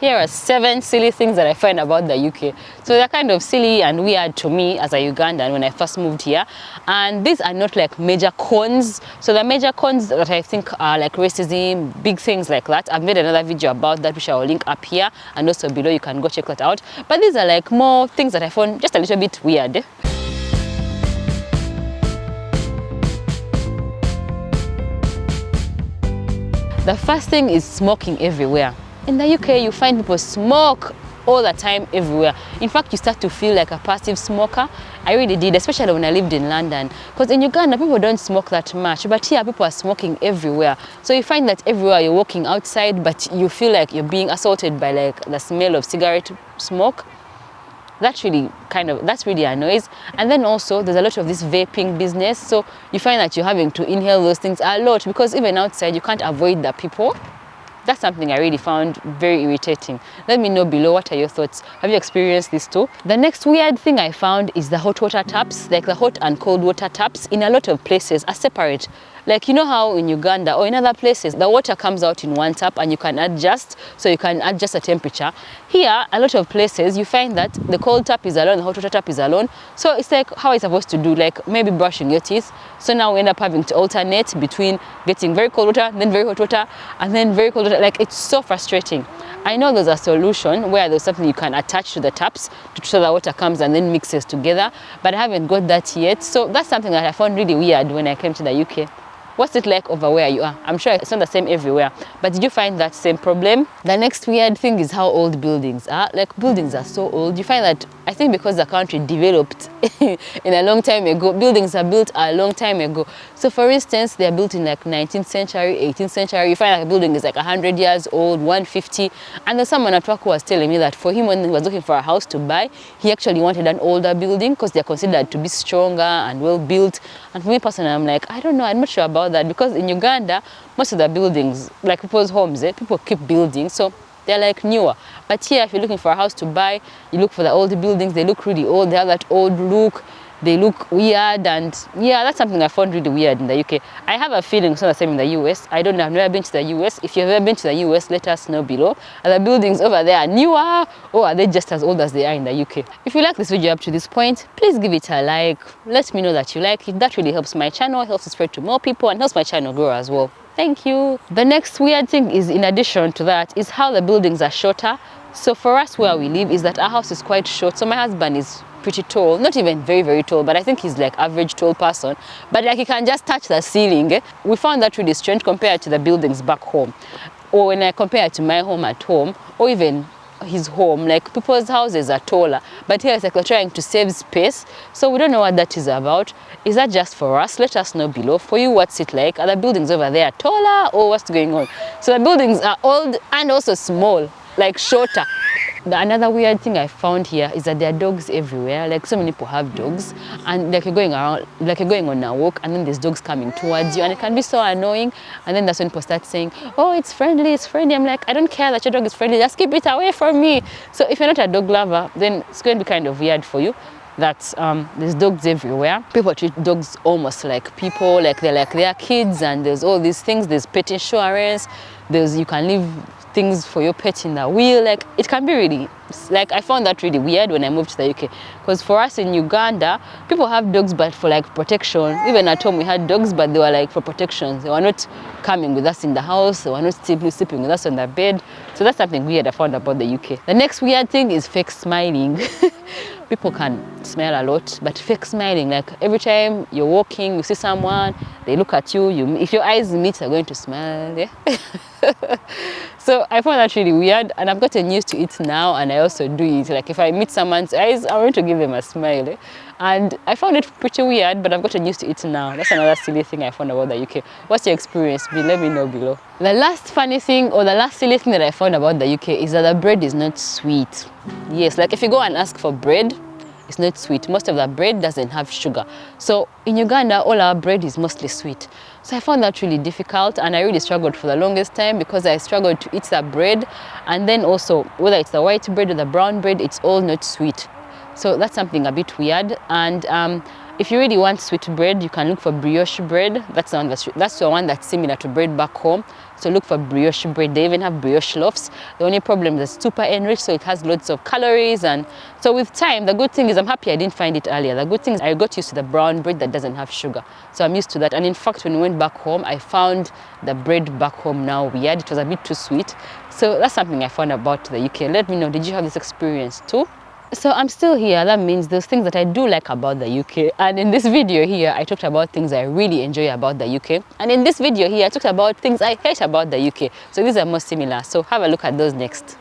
Here are 7 silly things that I find about the UK. So they're kind of silly and weird to me as a Ugandan when I first moved here. And these are not like major cons. So the major cons that I think are like racism, big things like that. I've made another video about that, which I will link up here and also below. You can go check that out. But these are like more things that I found just a little bit weird. The first thing is smoking everywhere. In the UK, you find people smoke all the time, everywhere. In fact, you start to feel like a passive smoker. I really did, especially when I lived in London. Because in Uganda, people don't smoke that much, but here people are smoking everywhere. So you find that everywhere you're walking outside, but you feel like you're being assaulted by like the smell of cigarette smoke. That's really annoys. And then also there's a lot of this vaping business. So you find that you're having to inhale those things a lot because even outside you can't avoid the people. That's something I really found very irritating. Let me know below, what are your thoughts? Have you experienced this too? The next weird thing I found is the hot water taps. Like the hot and cold water taps in a lot of places are separate. Like, you know how in Uganda or in other places, the water comes out in one tap and you can adjust, so you can adjust the temperature. Here, a lot of places, you find that the cold tap is alone, the hot water tap is alone. So it's like, how are you supposed to do? Like maybe brushing your teeth. So now we end up having to alternate between getting very cold water, then very hot water, and then very cold water. Like, it's so frustrating. I know there's a solution where there's something you can attach to the taps so the water comes and then mixes together, but I haven't got that yet. So that's something that I found really weird when I came to the UK. What's it like over where you are? I'm sure it's not the same everywhere, but did you find that same problem? The next weird thing is how old buildings are. Like, buildings are so old. You find that, I think because the country developed in a long time ago, buildings are built a long time ago. So for instance, they're built in like 19th century, 18th century. You find like a building is like 100 years old, 150. And there's someone at work who was telling me that for him, when he was looking for a house to buy, he actually wanted an older building because they're considered to be stronger and well built. And for me personally, I'm like, I don't know, I'm not sure about that, because in Uganda, most of the buildings, like people's homes, people keep building, so they're like newer. But here, if you're looking for a house to buy, you look for the old buildings. They look really old. They have that old look. They look weird, and yeah, that's something I found really weird in the UK. I have a feeling it's not the same in the US. I don't know, I've never been to the US. If you've ever been to the US, let us know below. Are the buildings over there newer, or are they just as old as they are in the UK? If you like this video up to this point, please give it a like. Let me know that you like it. That really helps my channel, helps it spread to more people, and helps my channel grow as well. Thank you. The next weird thing is, in addition to that, is how the buildings are shorter. So for us where we live is that our house is quite short. So my husband is pretty tall, not even very, very tall, but I think he's like average tall person. But like he can just touch the ceiling. We found that really strange compared to the buildings back home. Or when I compare it to my home at home, or even his home, like people's houses are taller, but here it's like we're trying to save space. So we don't know what that is about. Is that just for us? Let us know below. For you, what's it like? Are the buildings over there taller, or what's going on? So the buildings are old and also small, like shorter. Another weird thing I found here is that there are dogs everywhere. Like, so many people have dogs, and like you're going around, like you're going on a walk, and then there's dogs coming towards you, and it can be so annoying. And then that's when people start saying, oh, it's friendly, it's friendly. I'm like, I don't care that your dog is friendly, just keep it away from me. So if you're not a dog lover, then it's going to be kind of weird for you that there's dogs everywhere. People treat dogs almost like people, like they're like their kids, and there's all these things. There's pet insurance, you can leave things for your pet in the wheel. Like, it can be really, like, I found that really weird when I moved to the UK, because for us in Uganda, people have dogs but for like protection. Even at home we had dogs, but they were like for protection. They were not coming with us in the house, they were not sleeping with us on the bed. So that's something weird I found about the UK. The next weird thing is fake smiling. People can smile a lot, but fake smiling, like every time you're walking, you see someone, they look at you, if your eyes meet, they're going to smile. Yeah? So I found that really weird, and I've gotten used to it now, and I also do it. Like, if I meet someone's eyes, I want to give them a smile. And I found it pretty weird, but I've gotten used to it now. That's another silly thing I found about the UK. What's your experience? Let me know below. The last funny thing, or the last silly thing that I found about the UK is that the bread is not sweet. Yes, like if you go and ask for bread, it's not sweet. Most of the bread doesn't have sugar. So in Uganda, all our bread is mostly sweet. So I found that really difficult, and I really struggled for the longest time because I struggled to eat the bread. And then also, whether it's the white bread or the brown bread, it's all not sweet. So that's something a bit weird. And if you really want sweet bread, you can look for brioche bread. That's the one that's similar to bread back home. So look for brioche bread. They even have brioche loaves. The only problem is it's super enriched, so it has loads of calories. And so with time, the good thing is I'm happy I didn't find it earlier. The good thing is I got used to the brown bread that doesn't have sugar. So I'm used to that. And in fact, when we went back home, I found the bread back home now weird. It was a bit too sweet. So that's something I found about the UK. Let me know, did you have this experience too? So I'm still here. That means those things that I do like about the UK. And in this video here, I talked about things I really enjoy about the UK. And in this video here, I talked about things I hate about the UK. So these are more similar. So have a look at those next.